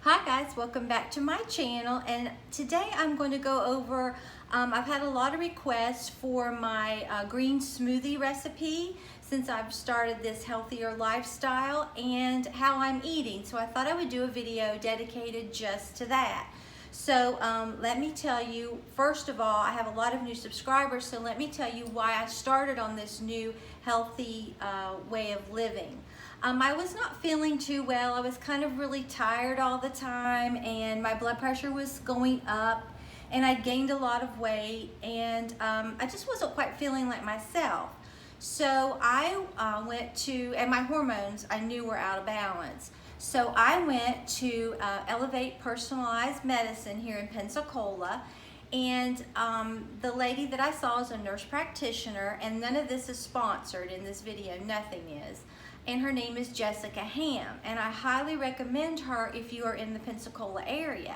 Hi guys, welcome back to my channel, and today I'm going to go over, I've had a lot of requests for my green smoothie recipe since I've started this healthier lifestyle and how I'm eating. So I thought I would do a video dedicated just to that. So let me tell you, first of all, I have a lot of new subscribers, so let me tell you why I started on this new healthy way of living. I was not feeling too well. I was kind of really tired all the time, and my blood pressure was going up, and I gained a lot of weight, and I just wasn't quite feeling like myself. So I went to, and my hormones I knew were out of balance. So I went to Elevate Personalized Medicine here in Pensacola, and the lady that I saw is a nurse practitioner, and none of this is sponsored in this video, nothing is. And her name is Jessica Ham, and I highly recommend her if you are in the Pensacola area.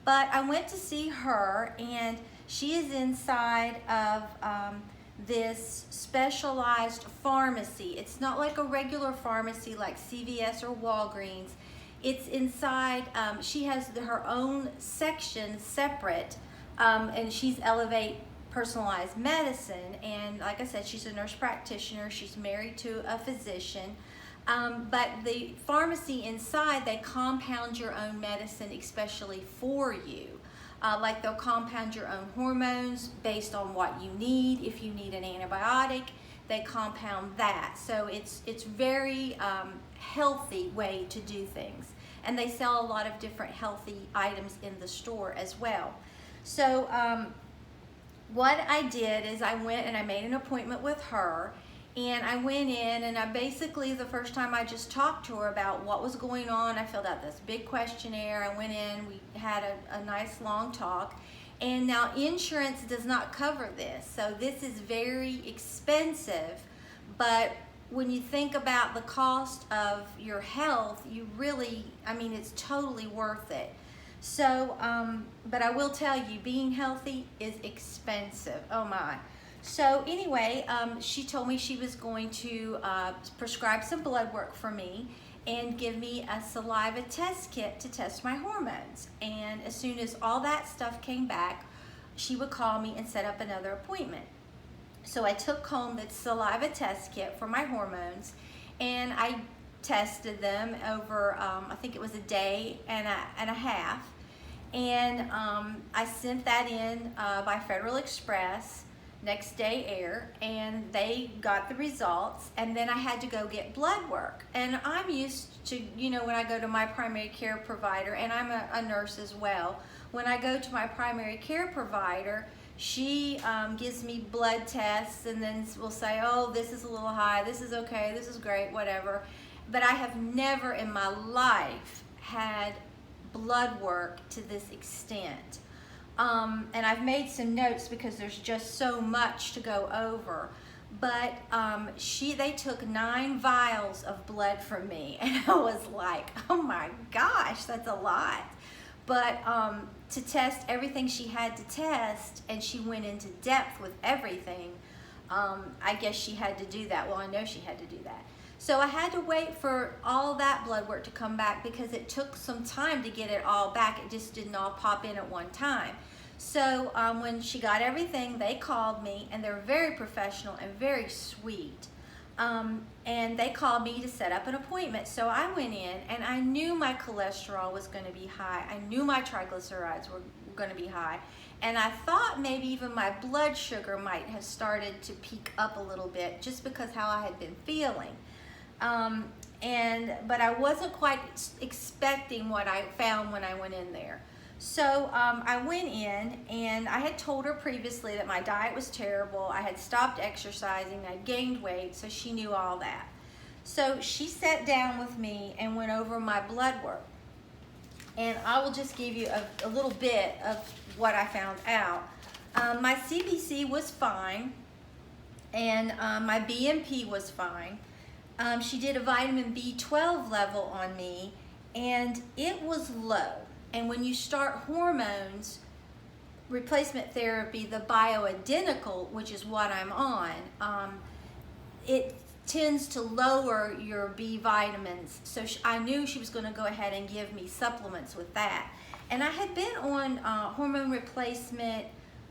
But I went to see her, and she is inside of this specialized pharmacy. It's not like a regular pharmacy like CVS or Walgreens. It's inside, she has her own section separate, and she's Elevate Personalized Medicine, and like I said, she's a nurse practitioner. She's married to a physician, but the pharmacy inside, they compound your own medicine especially for you. Like they'll compound your own hormones based on what you need. If you need an antibiotic, they compound that. So it's very healthy way to do things, and they sell a lot of different healthy items in the store as well. So what I did is I went and I made an appointment with her, and I went in, and I basically, the first time I just talked to her about what was going on. I filled out this big questionnaire. I went in, we had a nice long talk, and now insurance does not cover this. So this is very expensive, but when you think about the cost of your health, you really, I mean, it's totally worth it. So, but I will tell you, being healthy is expensive. Oh my. So anyway, she told me she was going to prescribe some blood work for me and give me a saliva test kit to test my hormones. And as soon as all that stuff came back, she would call me and set up another appointment. So I took home the saliva test kit for my hormones, and I tested them over, I think it was a day and a half, and I sent that in by Federal Express, next day air, and they got the results, and then I had to go get blood work. And I'm used to, you know, when I go to my primary care provider, and I'm a nurse as well, when I go to my primary care provider, she gives me blood tests, and then will say, oh, this is a little high, this is okay, this is great, whatever. But I have never in my life had blood work to this extent. And I've made some notes because there's just so much to go over. But they took 9 vials of blood from me, and I was like, oh my gosh, that's a lot. But to test everything she had to test, and she went into depth with everything, I guess she had to do that. Well, I know she had to do that. So I had to wait for all that blood work to come back because it took some time to get it all back. It just didn't all pop in at one time. So when she got everything, they called me, and they're very professional and very sweet. And they called me to set up an appointment. So I went in, and I knew my cholesterol was going to be high. I knew my triglycerides were going to be high. And I thought maybe even my blood sugar might have started to peak up a little bit just because how I had been feeling. But I wasn't quite expecting what I found when I went in there. So I went in, and I had told her previously that my diet was terrible. I had stopped exercising, I gained weight, so she knew all that. So she sat down with me and went over my blood work. And I will just give you a little bit of what I found out. My CBC was fine, and my BMP was fine. She did a vitamin B12 level on me, and it was low. And when you start hormones, replacement therapy, the bioidentical, which is what I'm on, it tends to lower your B vitamins. So I knew she was going to go ahead and give me supplements with that. And I had been on hormone replacement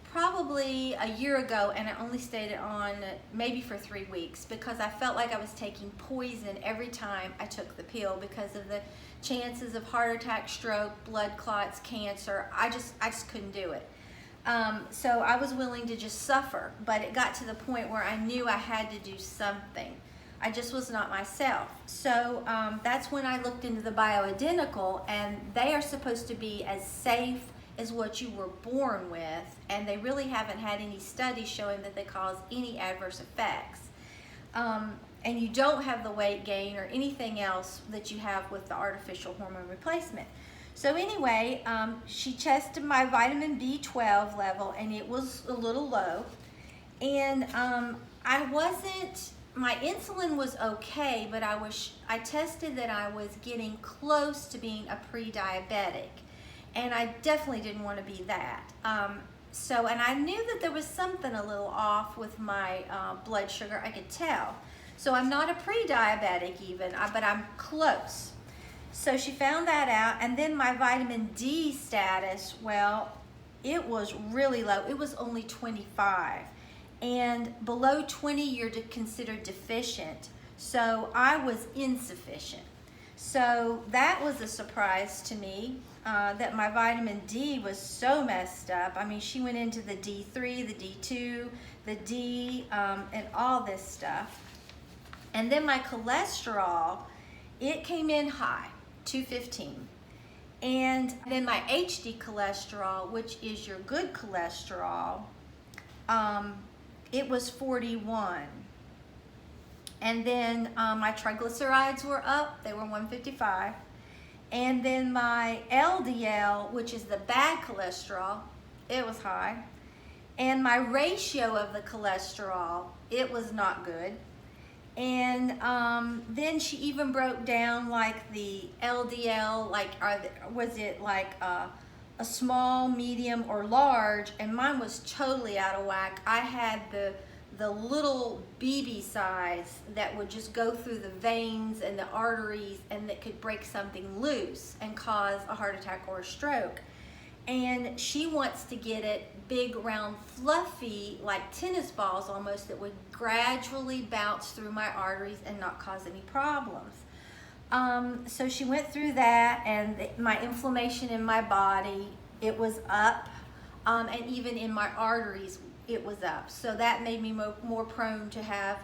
probably a year ago, and I only stayed on maybe for 3 weeks because I felt like I was taking poison every time I took the pill because of the chances of heart attack, stroke, blood clots, cancer. I just couldn't do it. So I was willing to just suffer, but it got to the point where I knew I had to do something. I just was not myself. So that's when I looked into the bioidentical, and they are supposed to be as safe as what you were born with, and they really haven't had any studies showing that they cause any adverse effects. And you don't have the weight gain or anything else that you have with the artificial hormone replacement. So anyway, she tested my vitamin B12 level, and it was a little low. And my insulin was okay, but I tested that I was getting close to being a pre-diabetic. And I definitely didn't want to be that. And I knew that there was something a little off with my blood sugar. I could tell. So I'm not a pre-diabetic even, but I'm close. So she found that out. And then my vitamin D status, well, it was really low. It was only 25. And below 20, you're considered deficient. So I was insufficient. So that was a surprise to me. That my vitamin D was so messed up. I mean, she went into the D3, the D2, the D, and all this stuff. And then my cholesterol, it came in high, 215. And then my HD cholesterol, which is your good cholesterol, it was 41. And then my triglycerides were up, they were 155. And then my LDL, which is the bad cholesterol, it was high. And my ratio of the cholesterol, it was not good. And then she even broke down like the LDL, like was it like a small, medium, or large? And mine was totally out of whack. I had the little BB size that would just go through the veins and the arteries, and that could break something loose and cause a heart attack or a stroke. And she wants to get it big, round, fluffy, like tennis balls almost, that would gradually bounce through my arteries and not cause any problems. So she went through that, and my inflammation in my body, it was up, and even in my arteries, it was up. So that made me more prone to have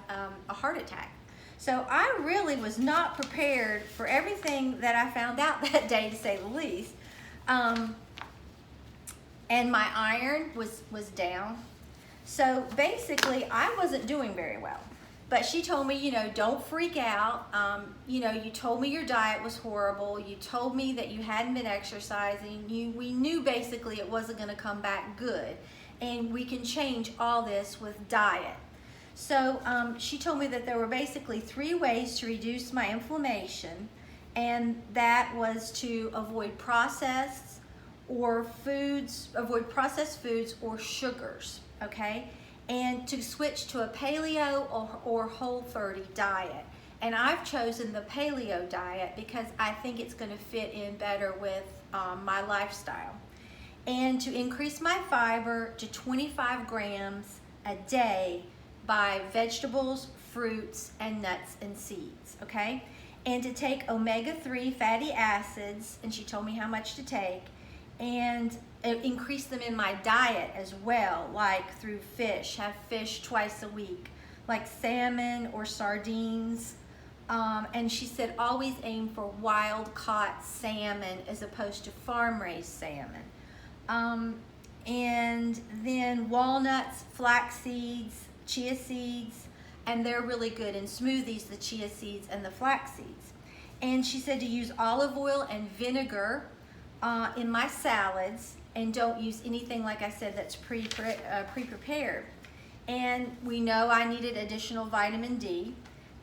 a heart attack. So I really was not prepared for everything that I found out that day, to say the least. And my iron was down. So basically, I wasn't doing very well. But she told me, don't freak out. You told me your diet was horrible. You told me that you hadn't been exercising. We knew basically it wasn't going to come back good. And we can change all this with diet. So she told me that there were basically 3 ways to reduce my inflammation, and that was to avoid processed foods or sugars, okay? And to switch to a paleo or whole-30 diet. And I've chosen the paleo diet because I think it's going to fit in better with my lifestyle. And to increase my fiber to 25 grams a day by vegetables, fruits, and nuts and seeds, okay? And to take omega-3 fatty acids, and she told me how much to take, and increase them in my diet as well, like through fish, have fish twice a week, like salmon or sardines. And she said always aim for wild-caught salmon as opposed to farm-raised salmon. And then walnuts, flax seeds, chia seeds, and they're really good in smoothies, the chia seeds and the flax seeds. And she said to use olive oil and vinegar in my salads, and don't use anything, like I said, that's pre-prepared. And we know I needed additional vitamin D.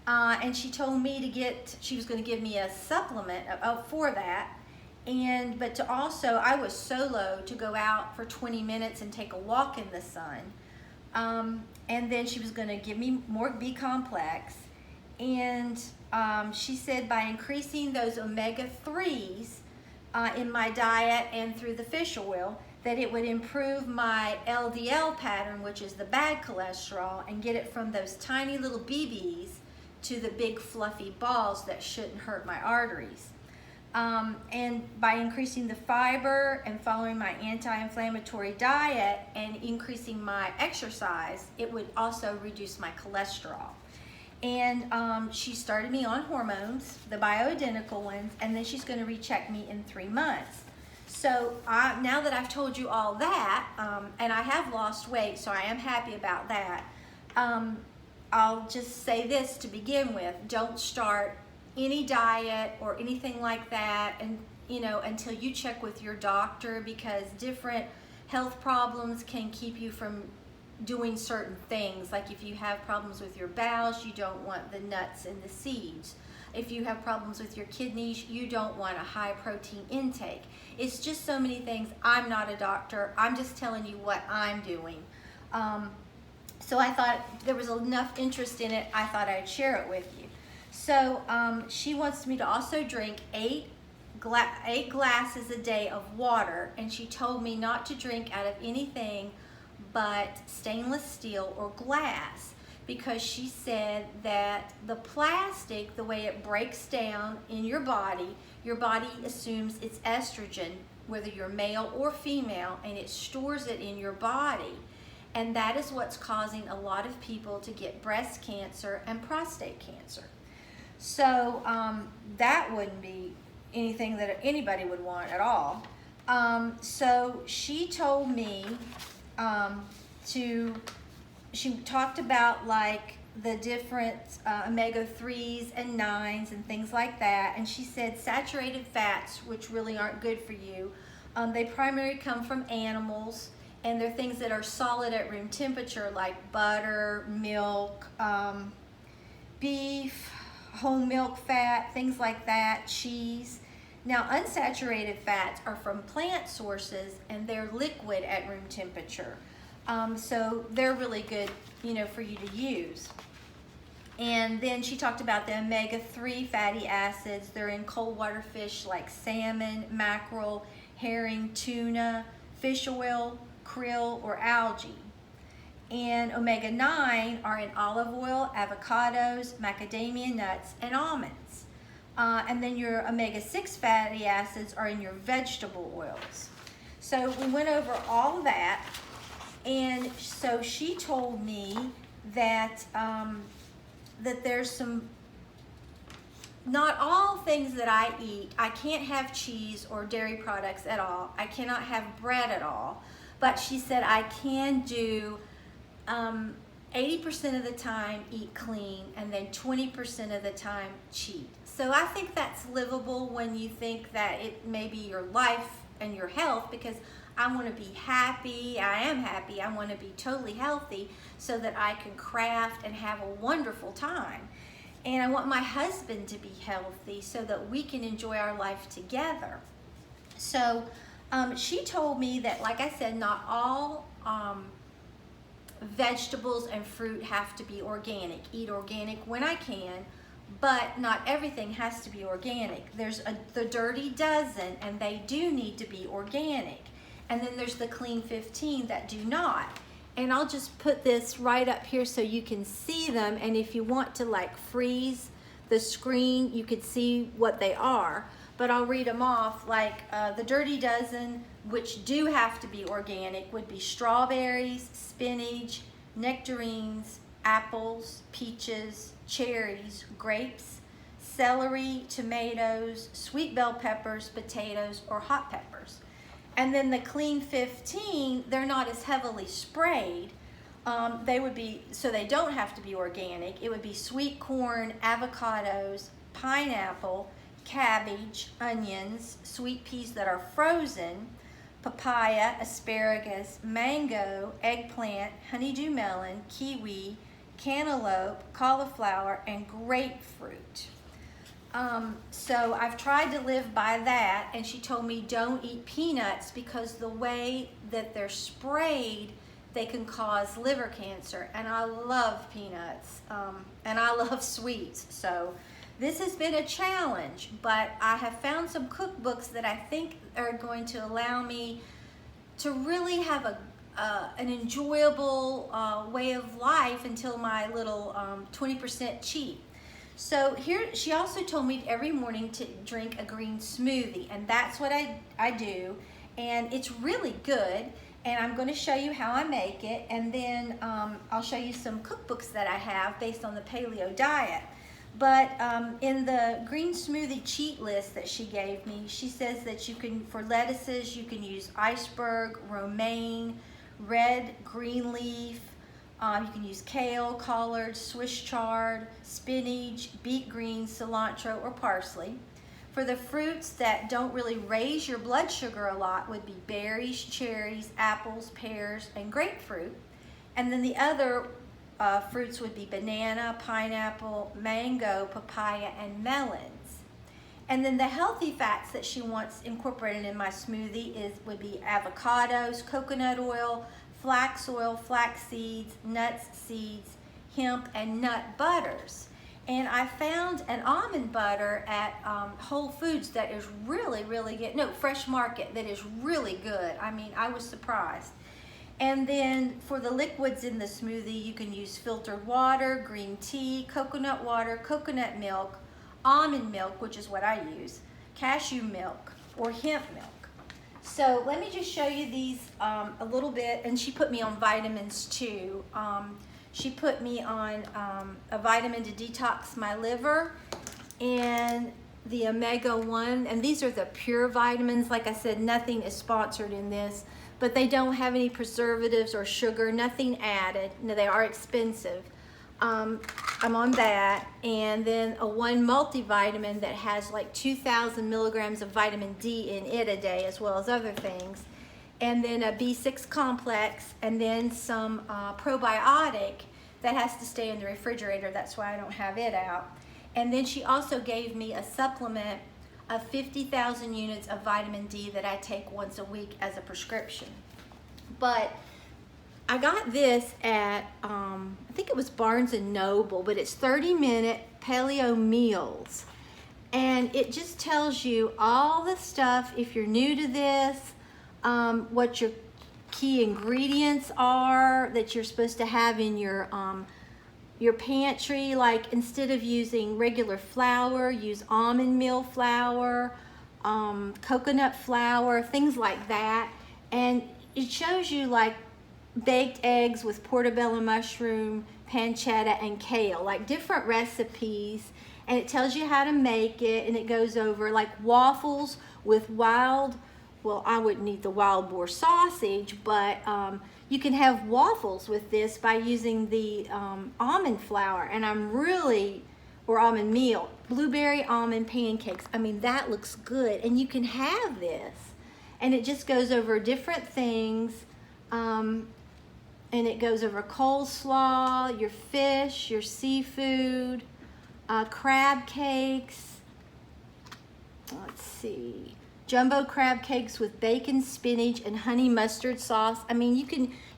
And she told me she was going to give me a supplement for that. But to also, I was so low, to go out for 20 minutes and take a walk in the sun. And then she was going to give me more B complex. And she said by increasing those omega-3s in my diet and through the fish oil, that it would improve my LDL pattern, which is the bad cholesterol, and get it from those tiny little BBs to the big fluffy balls that shouldn't hurt my arteries. And by increasing the fiber and following my anti-inflammatory diet and increasing my exercise, it would also reduce my cholesterol. And she started me on hormones, the bioidentical ones, and then she's going to recheck me in 3 months. So now that I've told you all that, and I have lost weight, so I am happy about that, I'll just say this to begin with: don't start any diet or anything like that, and until you check with your doctor, because different health problems can keep you from doing certain things. Like if you have problems with your bowels, you don't want the nuts and the seeds. If you have problems with your kidneys, you don't want a high protein intake. It's just so many things. I'm not a doctor. I'm just telling you what I'm doing. So I thought there was enough interest in it, I thought I'd share it with you. So she wants me to also drink 8 glasses a day of water, and she told me not to drink out of anything but stainless steel or glass, because she said that the plastic, the way it breaks down in your body assumes it's estrogen, whether you're male or female, and it stores it in your body. And that is what's causing a lot of people to get breast cancer and prostate cancer. So that wouldn't be anything that anybody would want at all. So she told me she talked about like the different omega-3s and 9s and things like that, and she said saturated fats, which really aren't good for you, they primarily come from animals, and they're things that are solid at room temperature, like butter, milk, beef, whole milk fat, things like that, cheese. Now, unsaturated fats are from plant sources, and they're liquid at room temperature. So they're really good, for you to use. And then she talked about the omega-3 fatty acids. They're in cold water fish like salmon, mackerel, herring, tuna, fish oil, krill, or algae. And omega-9 are in olive oil, avocados, macadamia nuts, and almonds. And then your omega-6 fatty acids are in your vegetable oils. So we went over all of that, and so she told me that that there's some, not all things that I eat. I can't have cheese or dairy products at all. I cannot have bread at all. But she said I can do 80% of the time eat clean, and then 20% of the time cheat. So I think that's livable when you think that it may be your life and your health, because I want to be happy. I am happy. I want to be totally healthy so that I can craft and have a wonderful time. And I want my husband to be healthy so that we can enjoy our life together. So she told me that, like I said, not all vegetables and fruit have to be organic. Eat organic when I can, but not everything has to be organic. There's the Dirty Dozen, and they do need to be organic. And then there's the Clean 15 that do not. And I'll just put this right up here so you can see them. And if you want to like freeze the screen, you could see what they are. But I'll read them off. Like the Dirty Dozen, which do have to be organic, would be strawberries, spinach, nectarines, apples, peaches, cherries, grapes, celery, tomatoes, sweet bell peppers, potatoes, or hot peppers. And then the Clean 15, they're not as heavily sprayed. They would be, so they don't have to be organic. It would be sweet corn, avocados, pineapple, cabbage, onions, sweet peas that are frozen, papaya, asparagus, mango, eggplant, honeydew melon, kiwi, cantaloupe, cauliflower, and grapefruit. So I've tried to live by that, and she told me don't eat peanuts because the way that they're sprayed they can cause liver cancer. And I love peanuts, and I love sweets. So this has been a challenge, but I have found some cookbooks that I think are going to allow me to really have an enjoyable way of life until my little 20% cheat. So here, she also told me every morning to drink a green smoothie, and that's what I do, and it's really good. And I'm going to show you how I make it, and then I'll show you some cookbooks that I have based on the paleo diet. But in the green smoothie cheat list that she gave me, she says that you can, for lettuces, you can use iceberg, romaine, red, green leaf. You can use kale, collard, Swiss chard, spinach, beet greens, cilantro, or parsley. For the fruits that don't really raise your blood sugar a lot would be berries, cherries, apples, pears, and grapefruit. And then the other fruits would be banana, pineapple, mango, papaya, and melons. And then the healthy fats that she wants incorporated in my smoothie would be avocados, coconut oil, flax oil, flax seeds, nuts, seeds, hemp, and nut butters. And I found an almond butter at Whole Foods that is really, really good. No, Fresh Market, that is really good. I mean, I was surprised. And then for the liquids in the smoothie, you can use filtered water, green tea, coconut water, coconut milk, almond milk, which is what I use, cashew milk, or hemp milk. So let me just show you these a little bit. And she put me on vitamins too. She put me on a vitamin to detox my liver, and the omega-1, and these are the pure vitamins. Like I said, nothing is sponsored in this, but they don't have any preservatives or sugar, nothing added. No, they are expensive. I'm on that. And then a 1 multivitamin that has like 2,000 milligrams of vitamin D in it a day, as well as other things. And then a B6 complex, and then some probiotic that has to stay in the refrigerator. That's why I don't have it out. And then she also gave me a supplement of 50,000 units of vitamin D that I take once a week as a prescription. But I got this at, I think it was Barnes & Noble, but it's 30-minute Paleo Meals. And it just tells you all the stuff, if you're new to this, what your key ingredients are that you're supposed to have in your pantry. Like, instead of using regular flour, use almond meal flour, coconut flour, things like that. And it shows you like baked eggs with portobello mushroom, pancetta, and kale, like different recipes. And it tells you how to make it, and it goes over like waffles with well, I wouldn't eat the wild boar sausage, but you can have waffles with this by using the almond flour, and or almond meal, blueberry almond pancakes. I mean, that looks good, and you can have this. And it just goes over different things, and it goes over coleslaw, your fish, your seafood, crab cakes. Let's see. Jumbo crab cakes with bacon, spinach, and honey mustard sauce. I mean,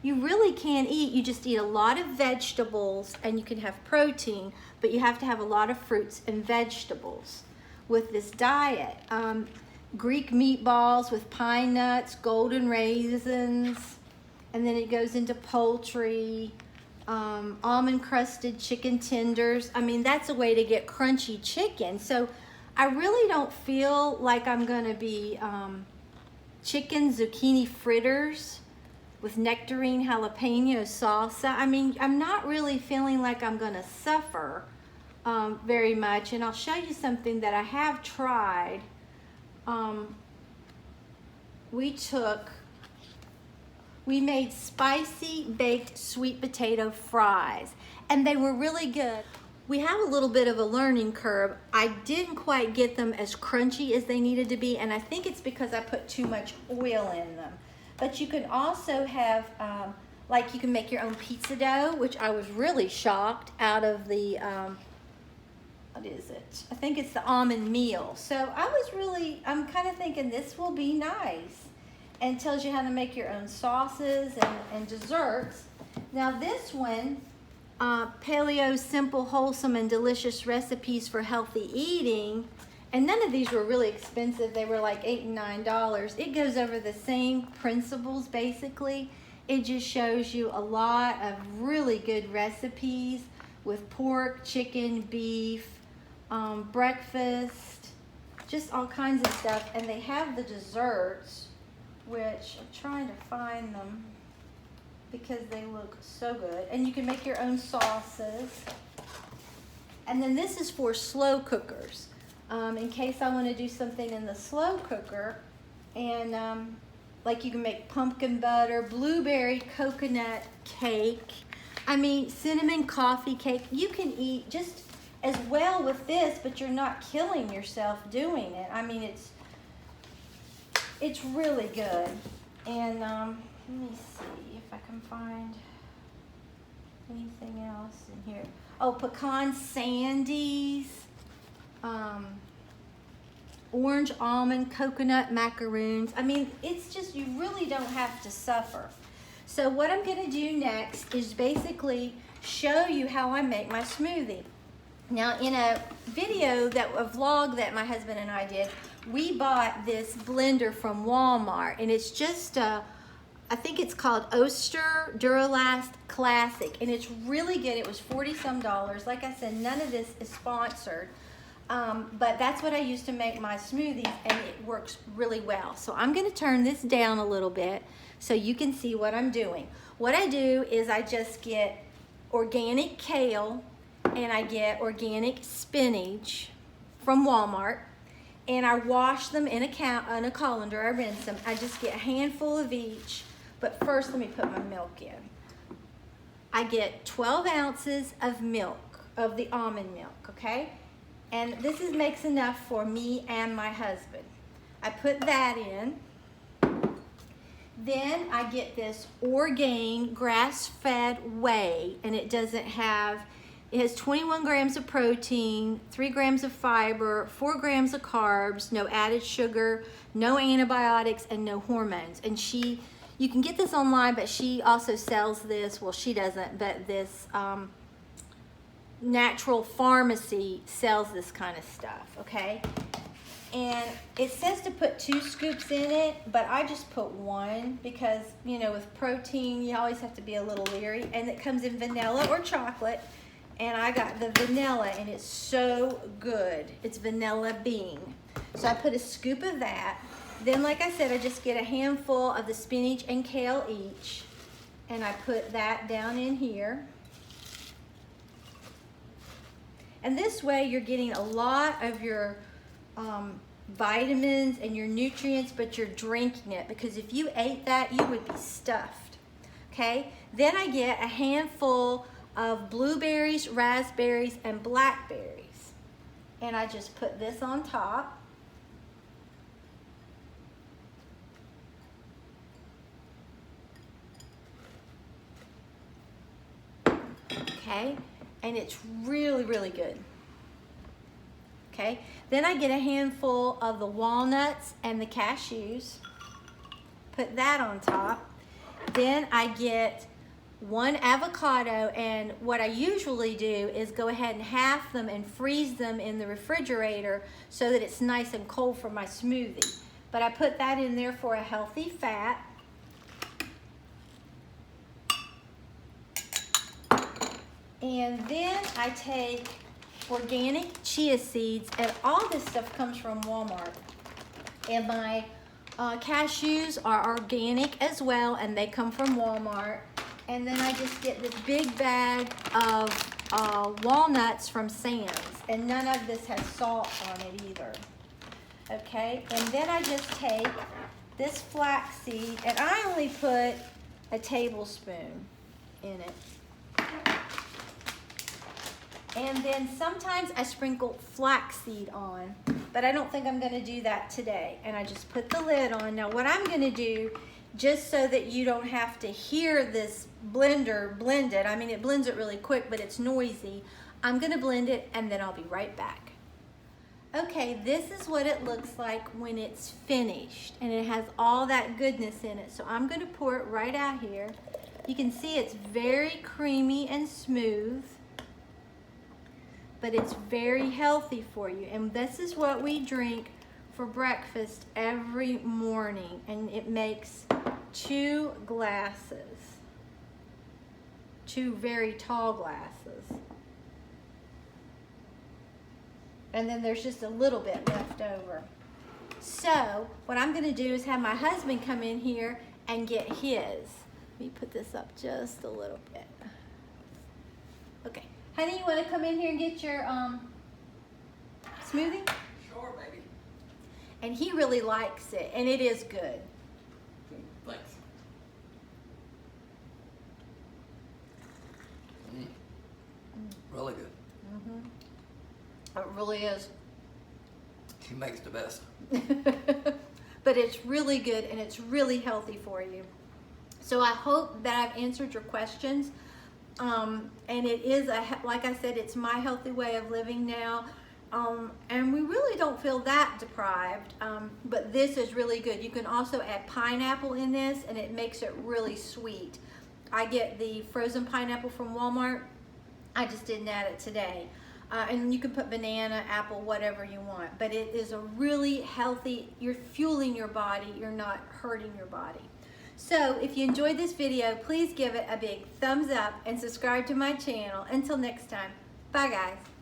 you really can eat. You just eat a lot of vegetables, and you can have protein, but you have to have a lot of fruits and vegetables with this diet. Greek meatballs with pine nuts, golden raisins, and then it goes into poultry, almond crusted chicken tenders. I mean, that's a way to get crunchy chicken. So I really don't feel like I'm gonna be chicken zucchini fritters with nectarine jalapeno salsa. I mean, I'm not really feeling like I'm gonna suffer very much. And I'll show you something that I have tried. We made spicy baked sweet potato fries, and they were really good. We have a little bit of a learning curve. I didn't quite get them as crunchy as they needed to be, and I think it's because I put too much oil in them. But you can also have, like, you can make your own pizza dough, which I was really shocked, out of the, what is it? I think it's the almond meal. So I'm kind of thinking this will be nice. and tells you how to make your own sauces and desserts. Now this one, Paleo Simple, Wholesome, and Delicious Recipes for Healthy Eating, and none of these were really expensive. They were like $8 and $9. It goes over the same principles basically. It just shows you a lot of really good recipes with pork, chicken, beef, breakfast, just all kinds of stuff. And they have the desserts, which I'm trying to find them because they look so good. And you can make your own sauces. And then this is for slow cookers. In case I want to do something in the slow cooker, and like you can make pumpkin butter, blueberry coconut cake, I mean cinnamon coffee cake. You can eat just as well with this, but you're not killing yourself doing it. I mean, it's really good. And let me see if I can find anything else in here. Oh, pecan sandies. Orange almond coconut macaroons. I mean, it's just, you really don't have to suffer. So what I'm gonna do next is basically show you how I make my smoothie. Now in a video, a vlog that my husband and I did, we bought this blender from Walmart, and it's just I think it's called Oster Duralast Classic, and it's really good. It was $40-some. Like I said, none of this is sponsored. But that's what I use to make my smoothies, and it works really well. So I'm going to turn this down a little bit so you can see what I'm doing. What I do is I just get organic kale and I get organic spinach from Walmart, and I wash them in a colander. I rinse them. I just get a handful of each, but first let me put my milk in. I get 12 ounces of milk, of the almond milk, okay? And this makes enough for me and my husband. I put that in. Then I get this Orgain grass-fed whey, and it has 21 grams of protein, 3 grams of fiber, 4 grams of carbs, no added sugar, no antibiotics, and no hormones. And you can get this online, but she also sells this, well, she doesn't, but this natural pharmacy sells this kind of stuff, okay? And it says to put 2 scoops in it, but I just put 1 because, you know, with protein, you always have to be a little leery. And it comes in vanilla or chocolate, and I got the vanilla, and it's so good. It's vanilla bean. So I put a scoop of that. Then, like I said, I just get a handful of the spinach and kale each, and I put that down in here. And this way you're getting a lot of your vitamins and your nutrients, but you're drinking it, because if you ate that, you would be stuffed, okay? Then I get a handful of blueberries, raspberries, and blackberries. And I just put this on top. Okay? And it's really, really good. Okay, then I get a handful of the walnuts and the cashews, put that on top. Then I get 1 avocado, and what I usually do is go ahead and half them and freeze them in the refrigerator so that it's nice and cold for my smoothie. But I put that in there for a healthy fat. And then I take organic chia seeds, and all this stuff comes from Walmart. And my cashews are organic as well, and they come from Walmart. And then I just get this big bag of walnuts from Sam's, and none of this has salt on it either. Okay, and then I just take this flax seed, and I only put a tablespoon in it. And then sometimes I sprinkle flaxseed on, but I don't think I'm gonna do that today. And I just put the lid on. Now what I'm gonna do, just so that you don't have to hear this blender blend it, I mean, it blends it really quick, but it's noisy. I'm gonna blend it, and then I'll be right back. Okay, this is what it looks like when it's finished, and it has all that goodness in it. So I'm going to pour it right out here. You can see it's very creamy and smooth, but it's very healthy for you. And this is what we drink for breakfast every morning, and it makes 2 glasses, 2 very tall glasses. And then there's just a little bit left over. So what I'm gonna do is have my husband come in here and get his. Let me put this up just a little bit. Okay, honey, you wanna come in here and get your smoothie? Sure, baby. And he really likes it, and it is good. Thanks. Really good. Mm-hmm. It really is. She makes the best. But it's really good, and it's really healthy for you. So I hope that I've answered your questions. And it is, like I said, it's my healthy way of living now. And we really don't feel that deprived, but this is really good. You can also add pineapple in this, and it makes it really sweet. I get the frozen pineapple from Walmart. I just didn't add it today. And you can put banana, apple, whatever you want. But it is a really healthy, you're fueling your body, you're not hurting your body. So if you enjoyed this video, please give it a big thumbs up and subscribe to my channel. Until next time, bye guys.